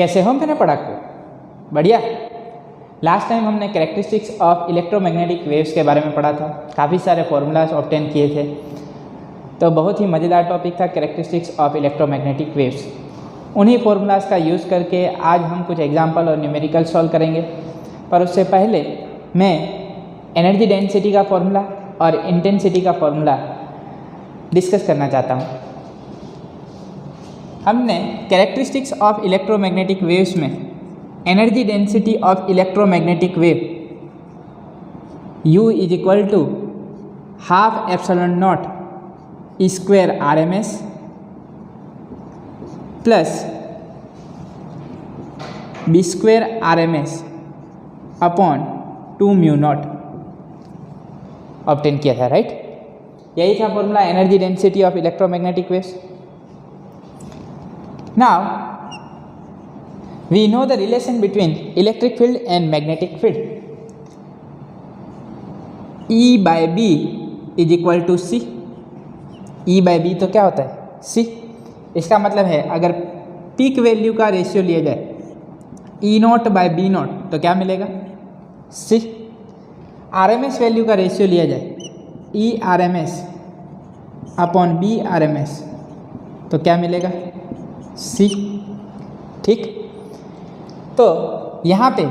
कैसे हो मेरे पढ़ाकू? बढ़िया। लास्ट टाइम हमने कैरेक्टरिस्टिक्स ऑफ इलेक्ट्रोमैग्नेटिक वेव्स के बारे में पढ़ा था, काफ़ी सारे फॉर्मूलाज ऑब्टेन किए थे, तो बहुत ही मज़ेदार टॉपिक था कैरेक्टरिस्टिक्स ऑफ इलेक्ट्रोमैग्नेटिक वेव्स। उन्हीं फॉर्मूलाज का यूज़ करके आज हम कुछ एग्जाम्पल और न्यूमेरिकल सॉल्व करेंगे, पर उससे पहले मैं एनर्जी डेंसिटी का फॉर्मूला और इंटेंसिटी का फॉर्मूला डिस्कस करना चाहता हूँ। हमने कैरेक्टरिस्टिक्स ऑफ इलेक्ट्रोमैग्नेटिक वेव्स में energy density of electromagnetic wave U is equal to half epsilon naught square RMS plus B square RMS upon 2 mu naught obtain किया था, राइट? यही था formula energy density of electromagnetic waves. Now we know the relation between electric field and magnetic field. E by B is equal to C. E by B तो क्या होता है? C। इसका मतलब है अगर पीक वैल्यू का रेशियो लिया जाए E naught by B naught तो क्या मिलेगा? C। RMS वैल्यू का रेशियो लिया जाए E RMS upon B RMS तो क्या मिलेगा? C। ठीक, तो यहाँ पे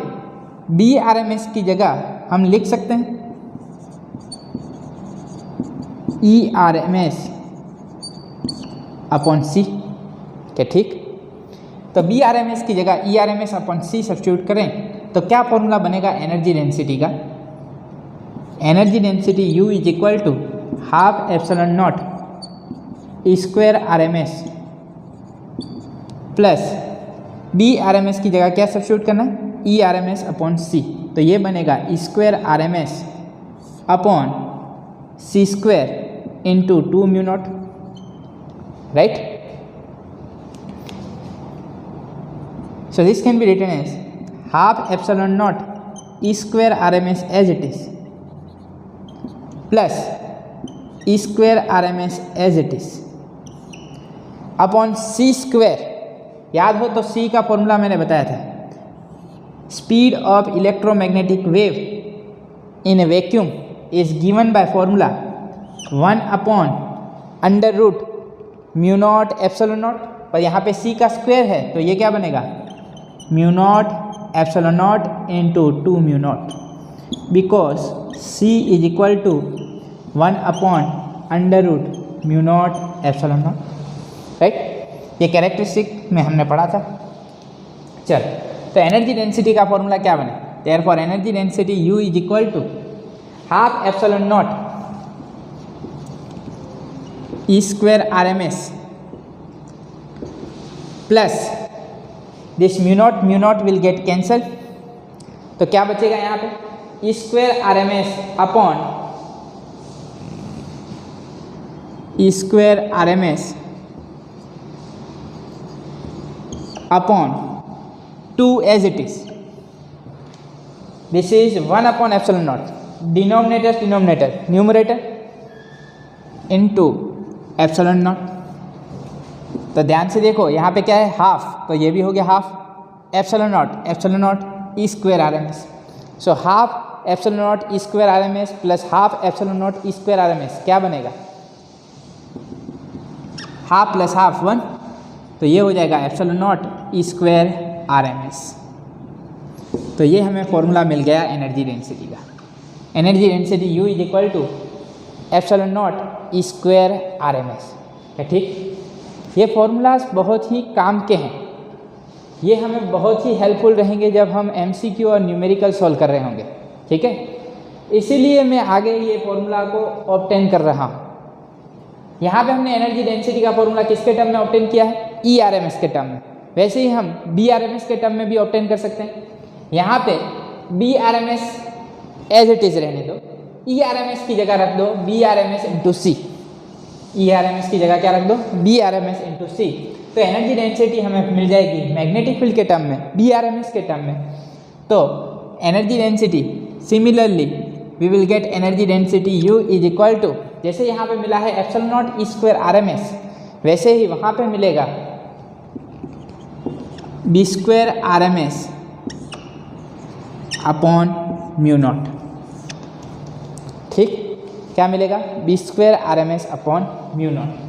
B RMS की जगह हम लिख सकते हैं E RMS अपॉन C क्या? ठीक, तो B RMS की जगह E RMS upon C substitute करें तो क्या फॉर्मूला बनेगा एनर्जी डेंसिटी का? Energy density U is equal to half epsilon naught square RMS plus B RMS की जगह क्या सब्स्टिट्यूट करना है? E RMS अपॉन C, तो ये बनेगा square RMS upon C square into 2 mu naught, right? So this can be written as half epsilon naught square RMS as it is plus square RMS as it is upon C square. याद हो तो C का formula मैंने बताया था, speed of electromagnetic wave in a vacuum is given by formula 1 upon under root mu naught epsilon naught, पर यहाँ पे C का स्क्वायर है तो ये क्या बनेगा? Mu naught epsilon naught into 2 mu naught, because C is equal to 1 upon under root mu naught epsilon naught, right? ये कैरेक्टरिस्टिक में हमने पढ़ा था। चल, तो एनर्जी डेंसिटी का फॉर्मूला क्या बने? Therefore energy density U is equal to half epsilon naught square RMS plus this mu naught will get cancel, तो क्या बचेगा यहाँ पे? Square RMS upon square RMS upon 2 as it is. This is 1 upon epsilon naught, denominator numerator into epsilon naught। तो ध्यान से देखो यहाँ पे क्या है? हाफ, तो ये भी हो गया half epsilon naught square RMS। So half epsilon naught square RMS plus half epsilon naught square RMS क्या बनेगा? हाफ प्लस हाफ 1, तो ये हो जाएगा एप्सिलॉन नॉट स्क्वायर RMS। तो ये हमें फॉर्मूला मिल गया एनर्जी डेंसिटी का। Energy density U is equal to epsilon naught square RMS है, ठीक? ये फॉर्मूलाज बहुत ही काम के हैं, ये हमें बहुत ही हेल्पफुल रहेंगे जब हम MCQ और न्यूमेरिकल सॉल्व कर रहे होंगे, ठीक है? इसीलिए मैं आगे ये फॉर्मूला को ऑब्टेन कर रहा हूँ। यहाँ पे हमने एनर्जी डेंसिटी का फॉर्मूला किसके टर्म में ऑब्टेन किया है? E RMS के टर्म में। वैसे ही हम B RMS के टर्म में भी ऑब्टेन कर सकते हैं। यहाँ पे B RMS as it is रहने दो, E RMS की जगह रख दो B RMS into C। E RMS की जगह क्या रख दो? B RMS into C। तो एनर्जी डेंसिटी हमें मिल जाएगी मैग्नेटिक फील्ड के टर्म में B RMS के टर्म में। तो energy density similarly we will get energy density U is equal to, जैसे यहाँ पे मिला है एप्सिलॉन नॉट स्क्वायर RMS, वैसे ही वहाँ पे मिलेगा B square R M S upon mu naught. ठीक, क्या मिलेगा? B square R M S upon mu naught.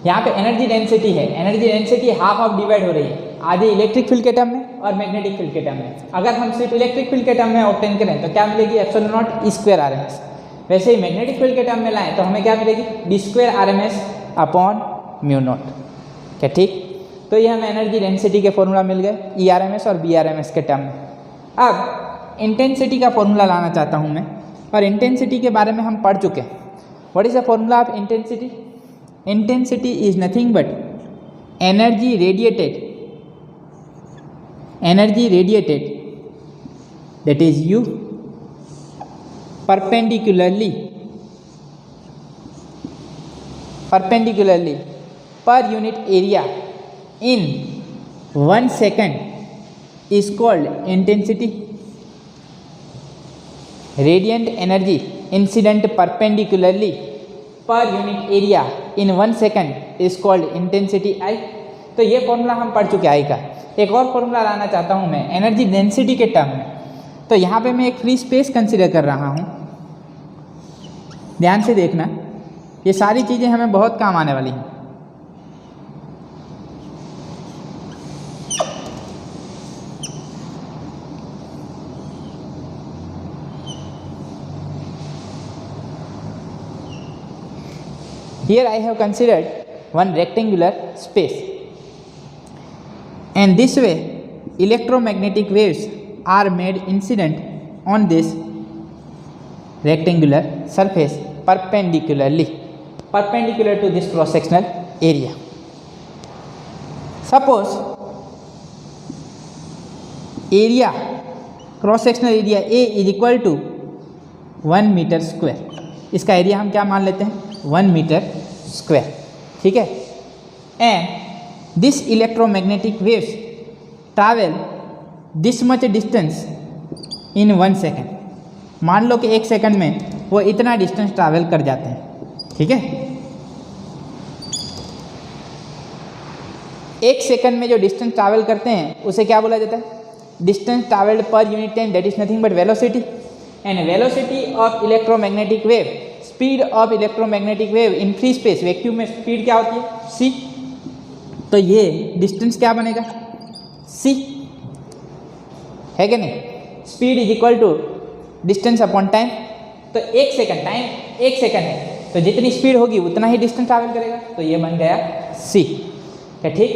यहाँ पे एनर्जी डेंसिटी है, energy density half of divide हो रही है, आधी इलेक्ट्रिक फील्ड के टर्म में और मैग्नेटिक फील्ड के टर्म में। अगर हम सिर्फ इलेक्ट्रिक फील्ड के टर्म में ऑब्टेन करें तो क्या मिलेगी? Epsilon naught E square R M S. वैसे ही मैग्नेटिक फील्ड के टर्म में लाएं तो हमें क्या मिलेगी? B square R M S upon mu naught. क्या ठीक? तो ये हमें एनर्जी डेंसिटी के फॉर्मूला मिल गए, ई आर एम एस और बी आर एम एस के टर्म में। अब इंटेंसिटी का फॉर्मूला लाना चाहता हूँ मैं, और इंटेंसिटी के बारे में हम पढ़ चुके हैं। What is the formula of intensity? Intensity is nothing but energy radiated, that is U, perpendicularly per unit area in 1 second is called intensity. Radiant energy incident perpendicularly per unit area in 1 second is called intensity I. तो ये formula हम पढ़ चुके आई का। एक और formula लाना चाहता हूँ मैं एनर्जी डेंसिटी के टर्म में। तो यहाँ पे मैं एक फ्री स्पेस कंसिडर कर रहा हूँ, ध्यान से देखना, ये सारी चीज़ें हमें बहुत काम आने वाली हैं। Here I have considered one rectangular space, and this way electromagnetic waves are made incident on this rectangular surface perpendicular to this cross sectional area. Suppose area, cross sectional area A is equal to 1 metre square. इसका area हम क्या मान लेते हैं? 1 metre square. ठीक है, and this electromagnetic waves travel this much distance in 1 second. मान लो कि 1 सेकेंड में वो इतना डिस्टेंस ट्रैवल कर जाते हैं। ठीक है, 1 सेकेंड में जो डिस्टेंस ट्रैवल करते हैं उसे क्या बोला जाता है? डिस्टेंस ट्रैवल्ड पर unit time, that is nothing but velocity. And velocity of electromagnetic wave, speed of electromagnetic wave in free space, vacuum में स्पीड क्या होती है? c। तो ये डिस्टेंस क्या बनेगा? c है कि नहीं? Speed is equal to distance upon time. तो 1 सेकंड, टाइम 1 सेकंड है, तो जितनी स्पीड होगी उतना ही डिस्टेंस ट्रैवल करेगा। तो ये बन गया c। क्या ठीक?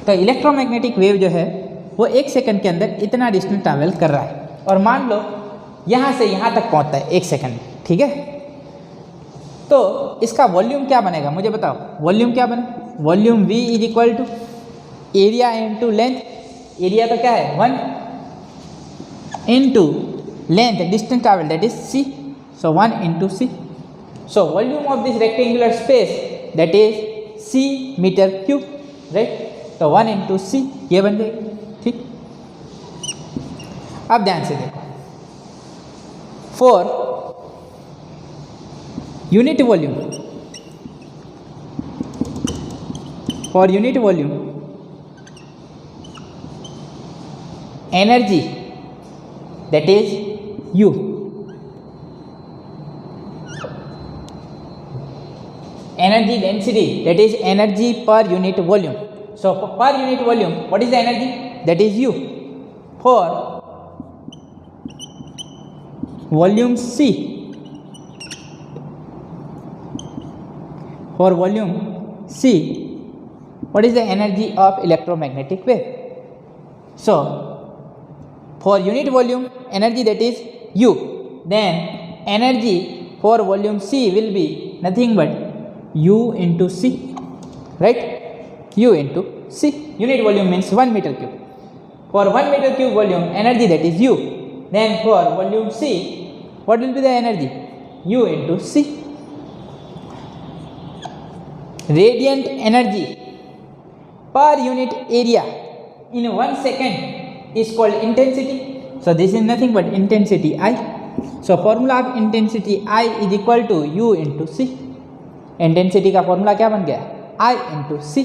तो इलेक्ट्रोमैग्नेटिक वेव जो है वो 1 सेकंड के अंदर इतना डिस्टेंस ट्रैवल कर रहा है, और मान लो यहाँ से यहाँ तक पहुँचता है 1 सेकंड में। ठीक है, तो इसका वॉल्यूम क्या बनेगा? मुझे बताओ, वॉल्यूम क्या बने? Volume V is equal to area into length. Area तो क्या है? 1 into length, distance travel, that is c। So 1 into c। So volume of this rectangular space that is c metre cube, right? तो 1 into c ये बन जाएगी। ठीक, अब ध्यान से देखो, for unit volume, for unit volume energy that is U, energy density that is energy per unit volume. So per unit volume, what is the energy? That is U. For volume C, for volume C, what is the energy of electromagnetic wave? So for unit volume energy that is U, then energy for volume C will be nothing but U into C, right? U into C. Unit volume means 1 meter cube. For 1 meter cube volume energy that is U, then for volume C what will be the energy? U into C. Radiant energy per unit area in 1 second is called intensity. So this is nothing but intensity I. So formula of intensity I is equal to U into C. Intensity का formula क्या बन गया? I into C.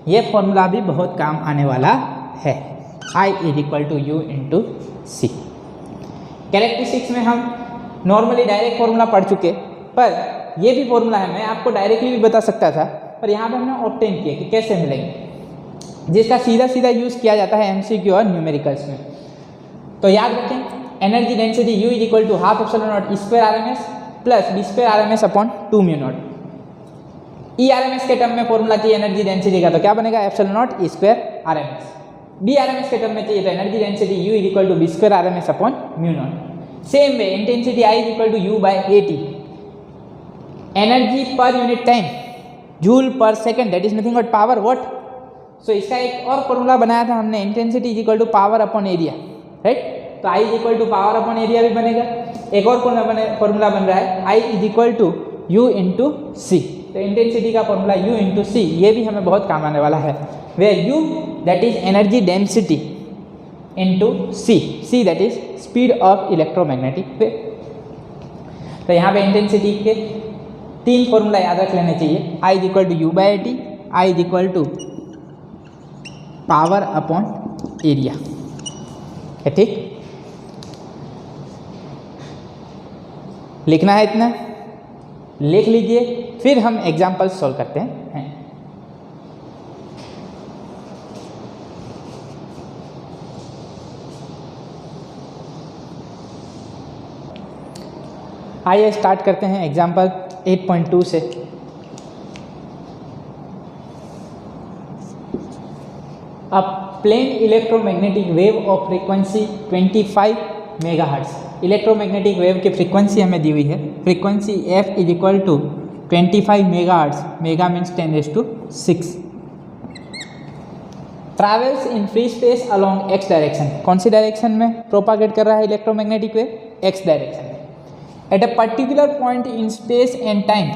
ये formula भी बहुत काम आने वाला है। I is equal to you into C. Characteristics में हम नॉर्मली डायरेक्ट फॉर्मूला पढ़ चुके, पर ये भी फॉर्मूला है, मैं आपको डायरेक्टली भी बता सकता था, पर यहाँ पे हमने ऑब्टेन किया कि कैसे मिलेंगे, जिसका सीधा सीधा यूज़ किया जाता है एमसीक्यू और न्यूमेरिकल्स में। तो याद रखें, energy density U is equal to half epsilon naught E square R M S plus B square R M S upon 2 mu naught. E R M S के टर्म में फॉर्मूला चाहिए energy density का, तो क्या बनेगा epsilon naught E square R M S. B R M S के term में चाहिए तो energy density U is equal to B square R M S upon mu not. Same way intensity I is equal to u by a t. Energy per unit time joule per second, that is nothing but power watt. So इसका एक और formula बनाया था हमने, intensity is equal to power upon area, right. तो I is equal to power upon area भी बनेगा। एक और फॉर्मूला बन रहा है I is equal to you into c. तो इंटेंसिटी का फॉर्मूला यू इंटू सी, ये भी हमें बहुत काम आने वाला है, where you that is energy density into C, C that is speed of electromagnetic wave. तो यहाँ पे इंटेंसिटी के 3 फॉर्मूला याद रख लेने चाहिए। I is equal to u by t, I is equal to power upon area है, ठीक। लिखना है इतना, लिख लीजिए, फिर हम एग्जाम्पल सॉल्व करते हैं। आइए स्टार्ट करते हैं एग्जाम्पल 8.2 से। अब plane electromagnetic wave of frequency 25 megahertz. Electromagnetic wave की फ्रीक्वेंसी हमें दी हुई है, frequency F is equal to 25 megahertz, mega means 10⁶। Travels in free space along X direction. कौन सी डायरेक्शन में प्रोपागेट कर रहा है इलेक्ट्रोमैग्नेटिक वेव? एक्स डायरेक्शन में। At a particular point in space and time,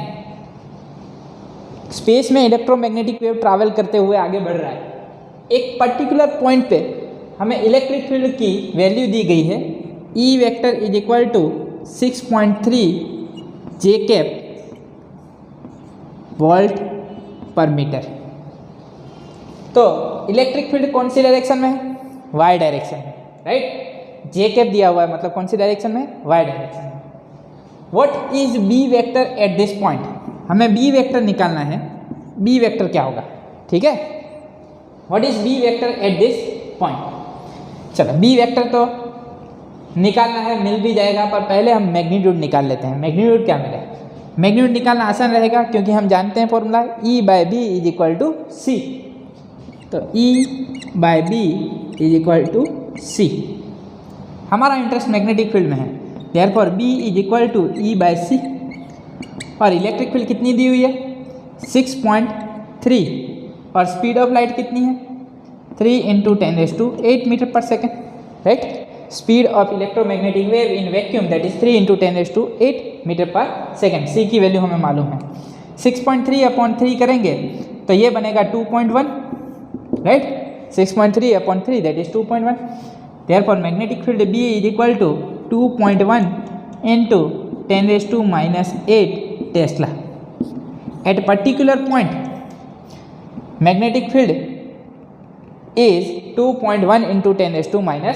space में इलेक्ट्रोमैग्नेटिक वेव ट्रैवल करते हुए आगे बढ़ रहा है। एक पर्टिकुलर पॉइंट पे हमें इलेक्ट्रिक फील्ड की वैल्यू दी गई है, E vector is equal to 6.3 J cap volt per metre. तो इलेक्ट्रिक फील्ड कौन सी डायरेक्शन में है? वाई डायरेक्शन में, राइट। जे कैप दिया हुआ है, मतलब कौन सी डायरेक्शन में? वाई डायरेक्शन में। What is B vector at this point? हमें बी वेक्टर निकालना है। बी वेक्टर क्या होगा, ठीक है। What is B vector at this point? चलो बी वेक्टर तो निकालना है, मिल भी जाएगा, पर पहले हम मैग्नीट्यूड निकाल लेते हैं। मैग्नीट्यूड क्या मिले? मैग्नीट्यूड निकालना आसान रहेगा, क्योंकि हम जानते हैं formula E by B is equal to c. तो E by B is equal to c. हमारा इंटरेस्ट मैग्नेटिक फील्ड में है, therefore B is equal to E by c. और इलेक्ट्रिक फील्ड कितनी दी हुई है? 6.3। और स्पीड ऑफ लाइट कितनी है? 3 × 10⁸ metre per second, right. Speed of electromagnetic wave in vacuum that is 3 × 10⁸ metre per second. C की वैल्यू हमें मालूम है। 6.3 अपॉन 3 करेंगे तो ये बनेगा 2.1, right. 6.3 upon 3 that is 2.1। Therefore magnetic field B is equal to 2.1 × 10⁻⁸ tesla. At particular point magnetic field is 2.1 × 10⁻⁸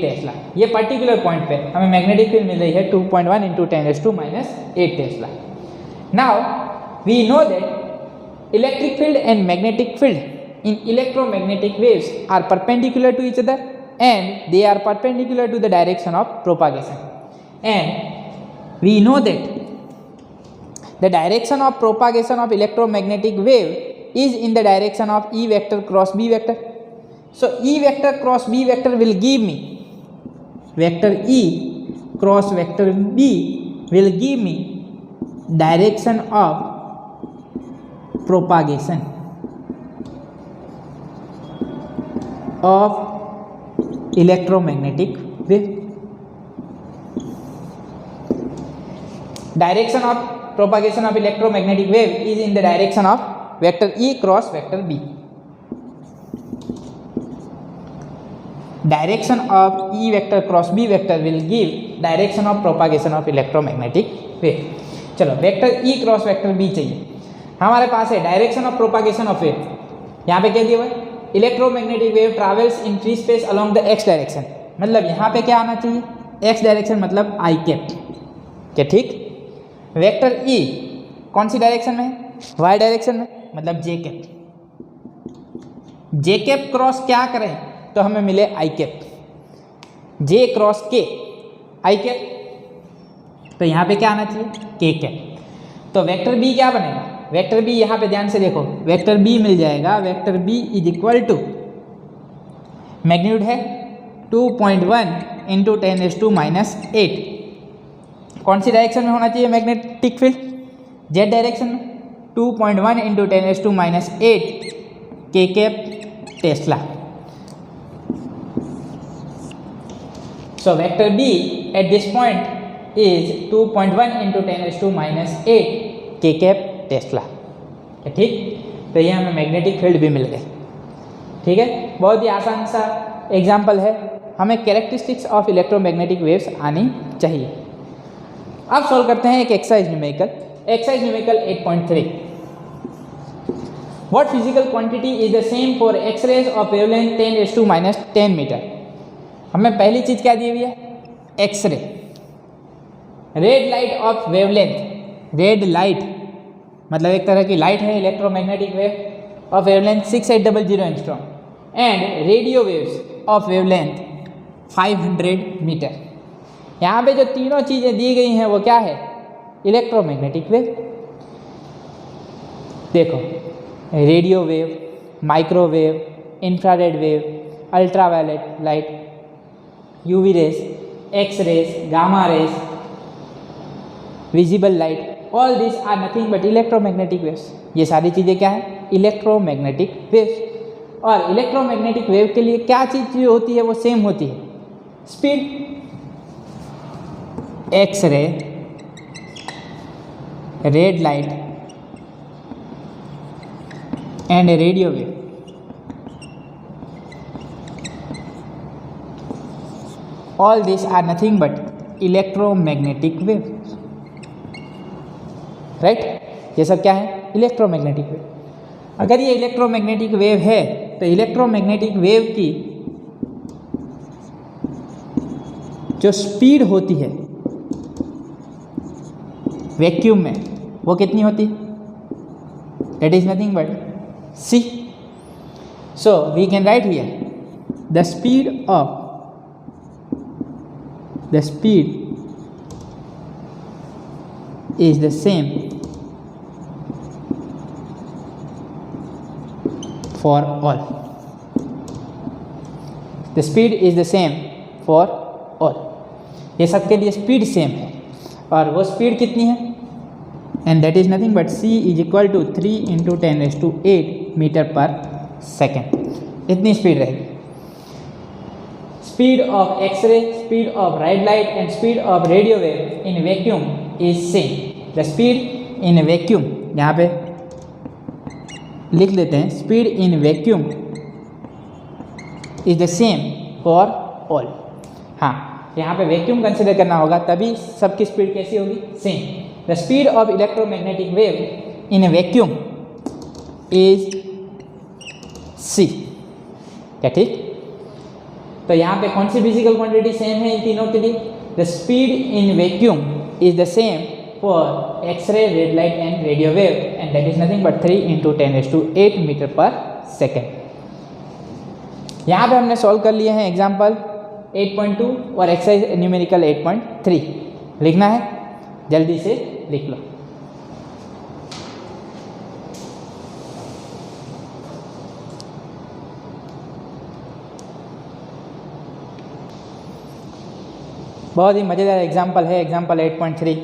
tesla. ये particular point पे हमें मैग्नेटिक फील्ड मिल रही है 2.1 × 10⁻⁸ tesla. Now we know that electric field and magnetic field in electromagnetic waves are perpendicular to each other and they are perpendicular to the direction of propagation, and we know that the direction of propagation of electromagnetic wave is in the direction of E vector cross B vector. So E vector cross B vector will give me vector E cross vector B will give me direction of propagation of electromagnetic wave. Direction of propagation of electromagnetic wave is in the direction of vector E cross vector B. Direction of E vector cross B vector will give direction of propagation of electromagnetic wave. चलो vector E cross vector B चाहिए। हमारे पास है direction of propagation of wave, यहाँ पे क्या दिया हुआ है, electromagnetic wave travels in free space along the x direction, मतलब यहाँ पे क्या आना चाहिए, एक्स डायरेक्शन मतलब आई कैप, क्या ठीक। वेक्टर ई कौन सी डायरेक्शन में है, वाई डायरेक्शन में, मतलब जे कैप। जे कैप क्रॉस क्या करें तो हमें मिले आई कैप, जे क्रॉस के आई कैप, तो यहाँ पे क्या आना चाहिए, के कैप। तो वेक्टर बी क्या बनेगा, वेक्टर बी यहाँ पे ध्यान से देखो, वेक्टर बी मिल जाएगा, vector B is equal to magnitude है 2.1 इंटू 10⁻⁸। कौन सी डायरेक्शन में होना चाहिए मैग्नेटिक फील्ड, जेड डायरेक्शन में, 2.1 इंटू 10⁻⁸ के cap Tesla. So vector B at this point is 2.1 into 10⁻⁸ k cap Tesla, ठीक। तो ये हमें मैग्नेटिक फील्ड भी मिल गए, ठीक है। बहुत ही आसान सा एग्जाम्पल है, हमें कैरेक्टरिस्टिक्स ऑफ इलेक्ट्रोमैग्नेटिक वेव्स आनी चाहिए। अब सॉल्व करते हैं एक exercise numerical 8.3। What physical quantity is the same for X-rays of wavelength 10⁻⁻10 metre. हमें पहली चीज क्या दी हुई है, X ray, red light of wavelength, red light मतलब एक तरह की लाइट है, electromagnetic wave of wavelength 6800 angstrom, and radio waves of wavelength 500 metre. यहाँ पे जो तीनों चीज़ें दी गई हैं वो क्या है, इलेक्ट्रोमैग्नेटिक वेव। देखो, radio wave, microwave, infrared wave, ultraviolet light, UV rays, X rays, gamma rays, visible light, all this are nothing but electromagnetic waves. ये सारी चीज़ें क्या है, इलेक्ट्रोमैग्नेटिक वेव्स। और इलेक्ट्रोमैग्नेटिक वेव के लिए क्या चीज़ होती है, वो सेम होती है, speed. X ray, red light and radio wave, all these are nothing but electromagnetic waves, right? ये सब क्या है, इलेक्ट्रोमैग्नेटिक वेव। अगर ये इलेक्ट्रोमैग्नेटिक वेव है तो इलेक्ट्रोमैग्नेटिक वेव की जो स्पीड होती है वैक्यूम में वो कितनी होती है, that is nothing but c. So we can write here the speed is the same for all. The speed is the same for all. ये सबके लिए स्पीड सेम है, और वो स्पीड कितनी है, and that is nothing but c is equal to 3 into 10⁸ metre per second. इतनी speed रहेगी। Speed of X-ray, speed of red light and speed of radio wave in vacuum is same. The speed in vacuum, यहाँ पे लिख लेते हैं, speed in vacuum is the same for all. हाँ, यहाँ पे वैक्यूम कंसिडर करना होगा, तभी सबकी स्पीड कैसी होगी, same. The speed of electromagnetic wave in a vacuum is c. क्या ठीक। तो यहाँ पे कौन सी फिजिकल क्वांटिटी सेम है इन तीनों के लिए, the speed in vacuum is the same for X ray, red light and radio wave, and that is nothing but 3 into 10⁸ metre per second. यहाँ पे हमने सॉल्व कर लिए हैं एग्जाम्पल 8.2 और एक्सरसाइज न्यूमेरिकल 8.3। लिखना है, जल्दी से लिख लो। बहुत ही मज़ेदार एग्जाम्पल है, example 8.3।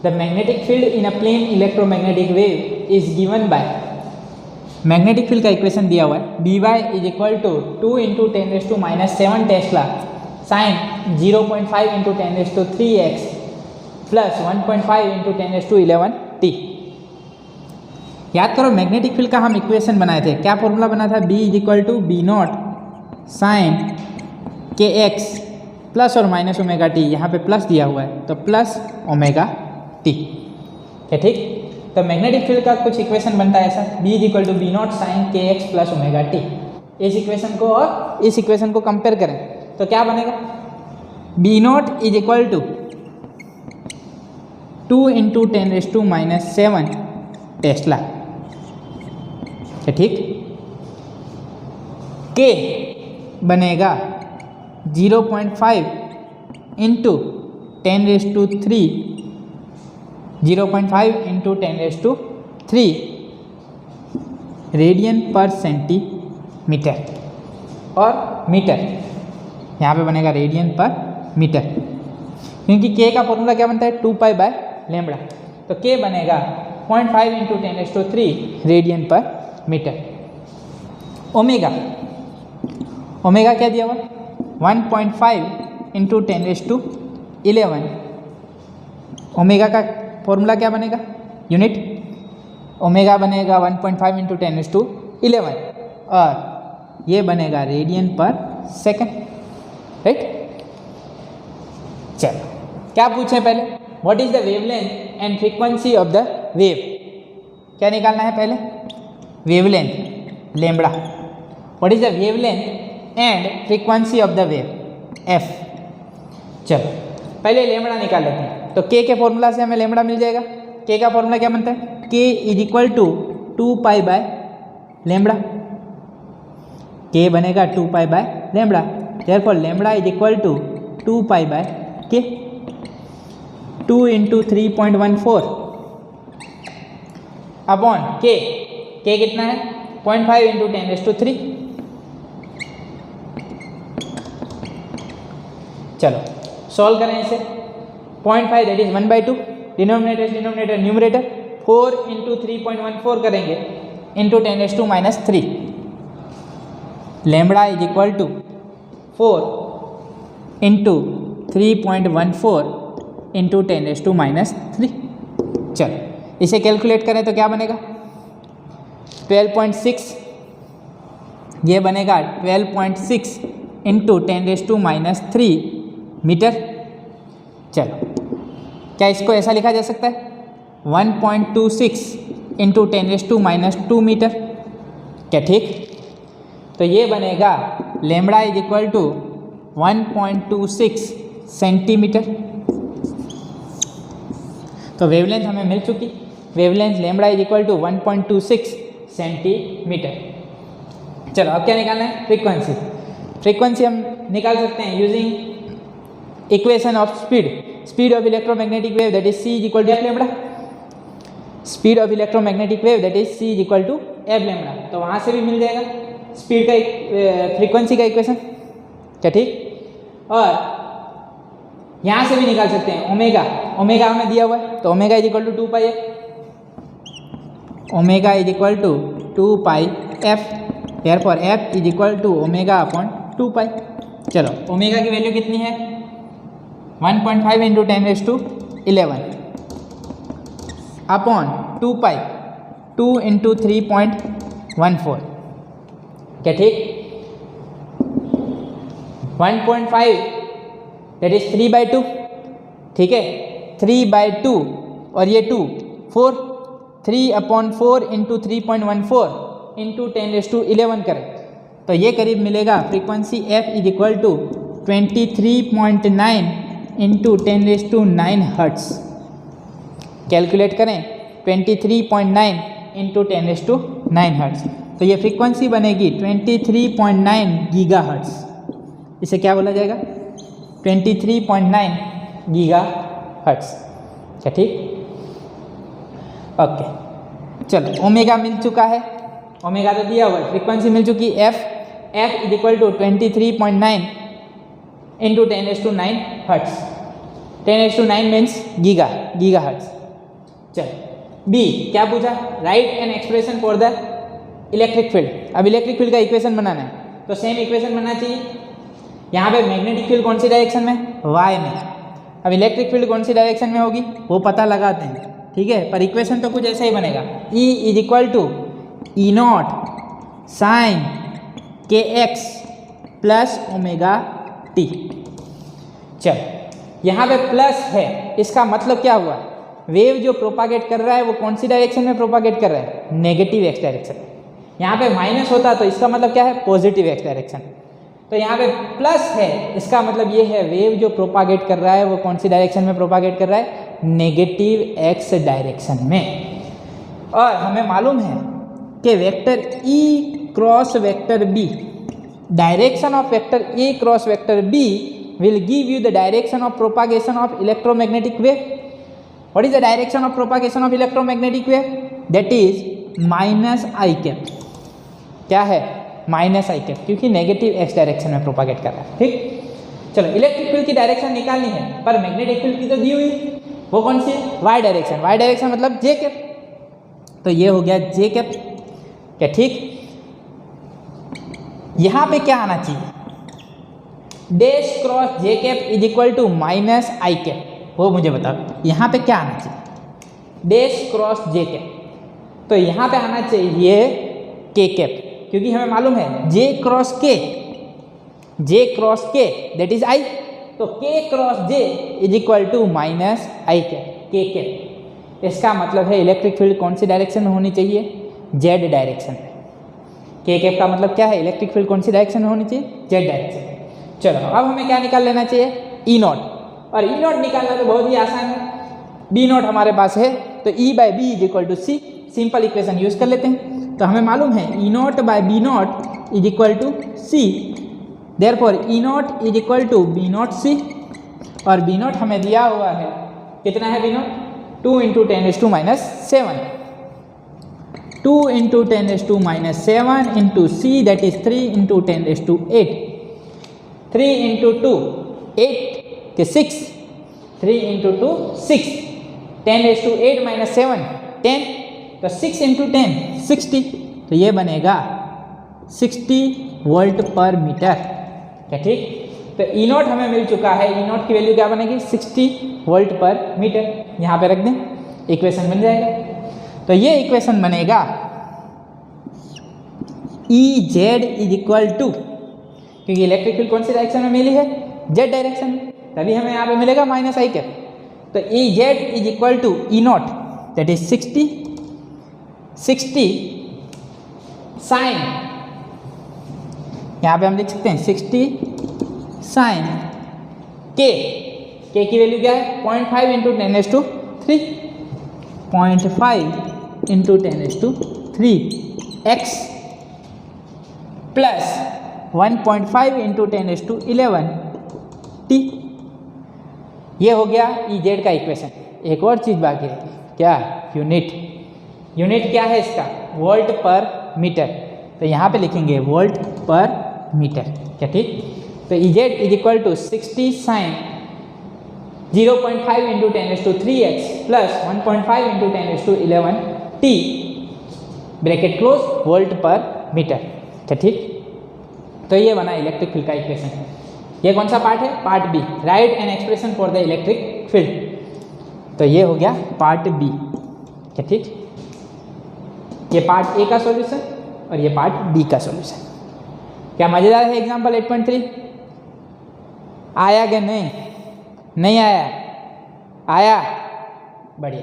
The magnetic field in a plane electromagnetic wave is given by, magnetic field का इक्वेशन दिया हुआ है, dy is equal to 2 into 10⁻⁷ tesla sine 0.5 into 10⁻³ plus 1.5 into 10⁻11 t। याद करो, मैग्नेटिक फील्ड का हम इक्वेशन बनाए थे, क्या फॉर्मूला बना था, b is equal to b0 sine kx plus और माइनस ओमेगा टी। यहाँ पे प्लस दिया हुआ है तो प्लस ओमेगा टी, क्या ठीक। तो मैग्नेटिक फील्ड का कुछ इक्वेशन बनता है ऐसा, B is equal to B naught sine K X plus omega T. इस इक्वेशन को और इस इक्वेशन को कंपेयर करें तो क्या बनेगा, B not is equal to 2 into 10⁻⁻7 tesla, ठीक। के बनेगा 0.5 into 10⁻³ 0.5 into 10⁻³ radian per centimetre, और मीटर यहाँ पे बनेगा रेडियन पर मीटर, क्योंकि के का फॉर्मूला क्या बनता है 2π बाय लैम्बडा। तो के बनेगा 0.5 इंटू 10⁻³ रेडियन पर मीटर। ओमेगा क्या दिया हुआ 1.5 इंटू 10⁻11। ओमेगा का फॉर्मूला क्या बनेगा, यूनिट ओमेगा बनेगा 1.5 इंटू 10⁻11 और ये बनेगा रेडियन पर सेकेंड, राइट। चलो क्या पूछे पहले, what is the wavelength and frequency of the wave. क्या निकालना है पहले, wavelength lambda, what is the wavelength and frequency of the wave F. चलो पहले लैम्बडा निकाल लेते हैं। तो के फॉर्मूला से हमें लैम्बडा मिल जाएगा। के का फॉर्मूला क्या बनता है, k is equal to 2π by lambda. K बनेगा 2π by lambda, therefore lambda is equal to 2π by k. 2 into 3.14 upon के कितना है 0.5 इंटू 10⁻³ चलो सॉल्व करें इसे। 0.5 that is 1/2, denominator numerator 4 into 3.14 करेंगे into 10⁻³ lambda is equal to 4 into 3.14 into 10⁻³ चलो इसे कैलकुलेट करें तो क्या बनेगा 12.6, ये बनेगा 12.6 इंटू 10⁻³ मीटर। चलो क्या इसको ऐसा लिखा जा सकता है 1.26 इंटू 10⁻² मीटर, क्या ठीक। तो ये बनेगा lambda is equal to 1.26 centimetre. तो वेवलेंथ हमें मिल चुकी, wavelength lambda is equal to 1.26 centimetre. चलो अब क्या निकालना है, फ्रीक्वेंसी। फ्रीक्वेंसी हम निकाल सकते हैं using equation of speed of electromagnetic wave that is c is equal to F lambda. Speed of electromagnetic wave that is c is equal to F lambda. तो वहाँ से भी मिल जाएगा स्पीड का फ्रीक्वेंसी का इक्वेशन, क्या ठीक। और यहाँ से भी निकाल सकते हैं ओमेगा हमें दिया हुआ है, तो omega is equal to 2πf, omega is equal to 2πf, therefore f is equal to omega upon 2π। चलो ओमेगा की वैल्यू कितनी है 1.5 इंटू 10⁻11 अपॉन 2π 2 इंटू 3.14, क्या ठीक। 1.5 दैट इज 3/2, ठीक है 3/2 और ये 2 4 3/4 इंटू 3.14 इंटू 10⁻11 करें तो ये करीब मिलेगा frequency f is equal to 23.9 into 10⁻9 hertz. Calculate करें 23.9 इंटू 10⁻9 हर्ट्स, तो ये फ्रीक्वेंसी बनेगी 23.9 गीगा हर्ट्स। इसे क्या बोला जाएगा 23.9 गीगा हर्ट्स, क्या ठीक। ओके चलो ओमेगा मिल चुका है, ओमेगा तो दिया हुआ है, फ्रीक्वेंसी मिल चुकी f is equal to 23.9 into 10⁻9 hertz. 10⁻9 means giga hertz. चलो बी क्या पूछा, write an expression for the electric field. अब इलेक्ट्रिक फील्ड का इक्वेशन बनाना है तो सेम इक्वेशन बनना चाहिए। यहाँ पे मैग्नेटिक फील्ड कौन सी डायरेक्शन में, y में। अब इलेक्ट्रिक फील्ड कौन सी डायरेक्शन में होगी वो पता लगाते हैं, ठीक है। पर इक्वेशन तो कुछ ऐसा ही बनेगा, E is equal to E0 sine K X plus omega T. चल यहाँ पे प्लस है, इसका मतलब क्या हुआ, वेव जो प्रोपागेट कर रहा है वो कौन सी डायरेक्शन में प्रोपागेट कर रहा है? नेगेटिव एक्स डायरेक्शन में। यहाँ पे माइनस होता तो इसका मतलब क्या है? Positive x direction. तो यहाँ पे प्लस है, इसका मतलब ये है वेव जो प्रोपागेट कर रहा है वो कौन सी डायरेक्शन में प्रोपागेट कर रहा है? नेगेटिव एक्स डायरेक्शन में। और हमें मालूम है कि vector E cross vector B, direction of vector A cross vector B will give you the direction of propagation of electromagnetic wave. What is the direction of propagation of electromagnetic wave? That is minus I cap. क्या है? Minus I cap, क्योंकि negative x direction में propagate कर रहा है। ठीक, चलो electric field की डायरेक्शन निकालनी है, पर मैग्नेटिक फील्ड की तो दी हुई, वो कौन सी? Y direction. वाई डायरेक्शन मतलब जे कैप, तो ये हो गया जे कैप। क्या ठीक? यहाँ पे क्या आना चाहिए? Dash cross J cap is equal to minus I cap, वो मुझे बताओ यहाँ पे क्या आना चाहिए? डैश क्रॉस जे कैप, तो यहाँ पे आना चाहिए के कैप, क्योंकि हमें मालूम है J cross K that is I, तो K cross J is equal to minus I cap, K cap. इसका मतलब है इलेक्ट्रिक फील्ड कौन सी डायरेक्शन में होनी चाहिए? जेड डायरेक्शन में। के कैप का मतलब क्या है? इलेक्ट्रिक फील्ड कौन सी डायरेक्शन में होनी चाहिए? जेड डायरेक्शन में। चलो अब हमें क्या निकाल लेना चाहिए? ई नॉट, और ई नॉट निकालना तो बहुत ही आसान है। बी नॉट हमारे पास है, तो E by B is equal to c, simple equation use कर लेते हैं। तो हमें मालूम है E not by B not is equal to c, therefore E not is equal to B not c, और बी नॉट हमें दिया हुआ है, कितना है B not? 2 into 10⁻⁻7, 2 into 10⁻⁻7 into c, that is 3 into 10⁸, 3 into 2 8 के 6, 3 इंटू 2 6, 10⁸ -7 10, तो 6 into 10 60, तो ये बनेगा 60 वोल्ट पर मीटर। क्या ठीक? तो ई नॉट हमें मिल चुका है, ई नॉट की वैल्यू क्या बनेगी? 60 वोल्ट पर मीटर। यहाँ पे रख दें, इक्वेशन बन जाएगा। तो ये इक्वेशन बनेगा E Z is equal to, क्योंकि इलेक्ट्रिक फील्ड कौन सी डायरेक्शन में मिली है? जेड डायरेक्शन में, तभी हमें यहाँ पे मिलेगा माइनस आई कैप। तो E Z is equal to E naught, that is 60 sine, यहाँ पे हम लिख सकते हैं 60 साइन के की वैल्यू क्या है? 0.5 into 10⁻³ 0.5 into 10⁻³ X plus 1.5 into 10⁻11 T. ये हो गया ई जेड का इक्वेशन। एक और चीज़ बाकी है, क्या? यूनिट। यूनिट क्या है इसका? वोल्ट पर मीटर, तो यहाँ पे लिखेंगे वोल्ट पर मीटर। क्या ठीक? तो E Z is equal to 60 sine 0.5 into 10⁻³ X plus 1.5 into 10⁻11 T, bracket close, volt per metre. क्या ठीक? तो ये बना इलेक्ट्रिक फील्ड का इक्वेशन। ये कौन सा पार्ट है? Part B, right an expression for the electric field. तो ये हो गया पार्ट बी। क्या ठीक? ये पार्ट ए का सॉल्यूशन और ये पार्ट बी का सॉल्यूशन। क्या मजेदार है एग्जाम्पल 8.3? आया कि नहीं? नहीं आया? आया? बढ़िया।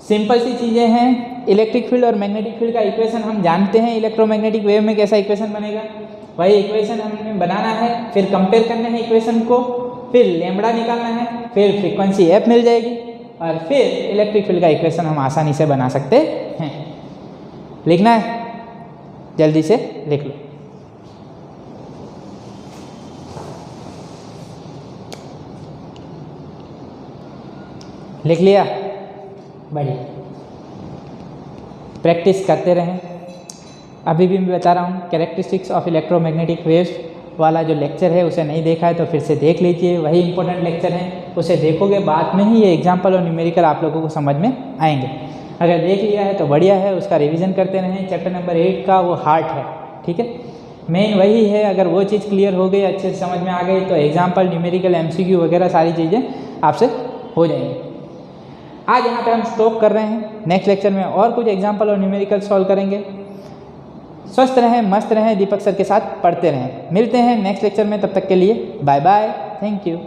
सिंपल सी चीज़ें हैं। इलेक्ट्रिक फील्ड और मैग्नेटिक फील्ड का इक्वेशन हम जानते हैं। इलेक्ट्रोमैग्नेटिक वेव में कैसा इक्वेशन बनेगा, वही इक्वेशन हमें बनाना है, फिर कंपेयर करना है इक्वेशन को, फिर लैम्बडा निकालना है, फिर फ्रीक्वेंसी एफ मिल जाएगी, और फिर इलेक्ट्रिक फील्ड का इक्वेशन हम आसानी से बना सकते हैं। लिखना है? जल्दी से लिख लो। लिख लिया? बढ़िया। प्रैक्टिस करते रहें। अभी भी मैं बता रहा हूँ, कैरेक्टरिस्टिक्स ऑफ इलेक्ट्रोमैग्नेटिक वेव्स वाला जो लेक्चर है उसे नहीं देखा है तो फिर से देख लीजिए, वही इंपॉर्टेंट लेक्चर है। उसे देखोगे बाद में ही ये एग्जाम्पल और न्यूमेरिकल आप लोगों को समझ में आएंगे। अगर देख लिया है तो बढ़िया है, उसका रिवीजन करते रहें। चैप्टर नंबर 8 का वो हार्ट है, ठीक है, मेन वही है। अगर वो चीज़ क्लियर हो गई, अच्छे से समझ में आ गई, तो एग्जाम्पल, न्यूमेरिकल, MCQ वगैरह सारी चीज़ें आपसे हो जाएंगी। आज यहाँ पे हम स्टॉप कर रहे हैं। नेक्स्ट लेक्चर में और कुछ एग्जाम्पल और न्यूमेरिकल सॉल्व करेंगे। स्वस्थ रहें, मस्त रहें, दीपक सर के साथ पढ़ते रहें। मिलते हैं नेक्स्ट लेक्चर में, तब तक के लिए बाय बाय, थैंक यू।